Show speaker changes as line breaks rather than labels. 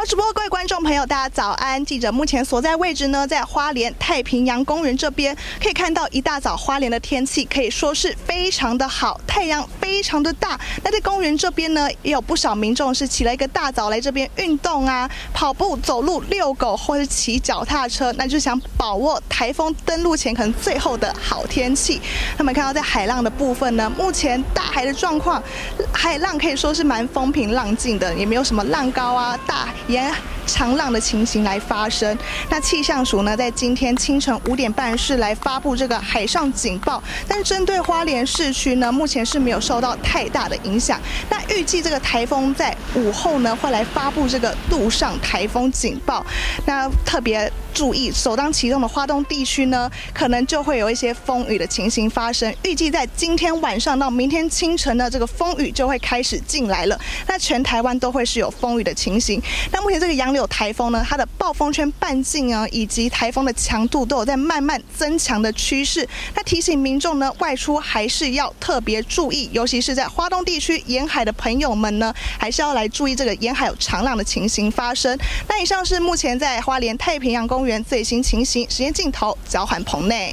直播各位观众朋友，大家早安！记者目前所在位置呢，在花莲太平洋公园这边，可以看到一大早花莲的天气可以说是非常的好，太阳非常的大。那在公园这边呢，也有不少民众是起了一个大早来这边运动啊，跑步、走路、遛狗，或是骑脚踏车，那就想把握台风登陆前可能最后的好天气。那么看到在海浪的部分呢，目前大海的状况，海浪可以说是蛮风平浪静的，也没有什么浪高啊、大沿长浪的情形来发生。那气象署呢，在今天清晨5点半是来发布这个海上警报，但是针对花莲市区呢，目前是没有受到太大的影响。那预计这个台风在午后呢，会来发布这个陆上台风警报。那特别注意，首当其冲的花东地区呢，可能就会有一些风雨的情形发生。预计在今天晚上到明天清晨呢，这个风雨就会开始进来了。那全台湾都会是有风雨的情形。那目前这个杨柳台风呢，它的暴风圈半径啊，以及台风的强度都有在慢慢增强的趋势。那提醒民众呢，外出还是要特别注意，尤其是在花东地区沿海的朋友们呢，还是要来注意这个沿海有长浪的情形发生。那以上是目前在花莲太平洋公园最新情形，时间镜头交还棚内。